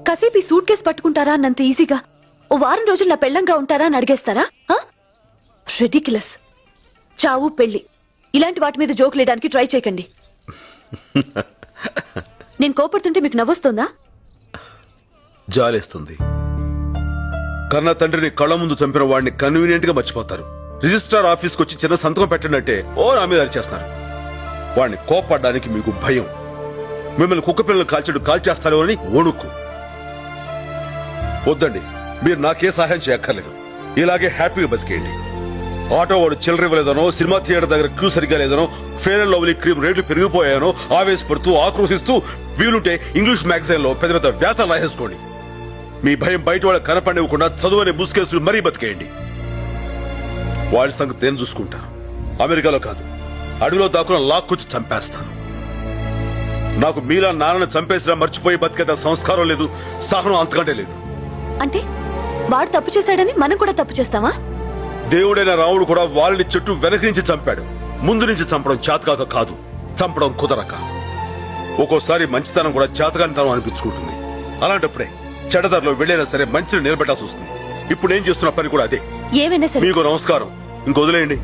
కాసేపు ఈ suit case పట్టుకుంటారా అన్నంత ఈజీగా ఓ వారం రోజులు నా పెళ్ళంగా ఉంటారా అని అడిగేస్తారా? రెడిక్యులస్. చావు పెళ్లి ఇలాంటి వాటి మీద జోకులేయడానికి ట్రై చేయకండి. నేను కోపడుతుంటే మీకు నవ్వొస్తుందా? జాలేస్తుంది. కన్న తండ్రిని కళ్ళ ముందు చంపిన వాడిని కన్వీనియంట్ గా మర్చిపోతారు. రిజిస్ట్రార్ ఆఫీస్కి వచ్చి చిన్న సంతకం పెట్టండి ఓ నా మీద అరిచేస్తారు. వాడిని కోపడ్డానికి మీకు భయం. మిమ్మల్ని కుక్క పిల్లలు కాల్చేస్తారో అని వణుకు. వద్దండి, మీరు నాకే సహాయం చేయక్కర్లేదు. ఇలాగే హ్యాపీగా బతికేయండి. ఆటో వాడు చిల్లర ఇవ్వలేదనో, సినిమా థియేటర్ దగ్గర క్యూ సరిగా లేదనో, ఫెయిర్ అండ్ లవ్లీ క్రీమ్ రేట్లు పెరిగిపోయానో ఆవేశపడుతూ ఆక్రోశిస్తూ వీలుంటే ఇంగ్లీష్ మ్యాగజైన్ లో పెద్ద పెద్ద వ్యాసాలు రాసేసుకోండి. మీ భయం బయట వాళ్ళకి కనపడివ్వకుండా చదువునే ముసుకేసులు మరీ బతికేయండి. వాడి సంగతి నేను చూసుకుంటాను. అమెరికాలో కాదు, అడవిలో దాక్కున లాక్కొచ్చి చంపేస్తాను. నాకు మీలా నాన్నను చంపేసినా మర్చిపోయి బతికేత సంస్కారం లేదు, సహనం అంతకంటే లేదు. అంటే వాడు తప్పు చేశాడని మనం కూడా తప్పు చేస్తామా? దేవుడైన రాముడు కూడా వాళ్ళని చెట్టు వెనక నుంచి చంపాడు. ముందు నుంచి చంపడం చేతకాక కాదు, చంపడం కుదరక. ఒక్కోసారి మంచితనం కూడా చేతకానితనం అనిపించుకుంటుంది. అలాంటప్పుడే చెడ్డదారిలో వెళ్ళైనా సరే మంచిని నిలబెట్టాల్సి వస్తుంది. ఇప్పుడు నేను చేస్తున్న పని కూడా అదే. ఏమైనా సరే మీకు నమస్కారం, ఇంకొదిలేయండి.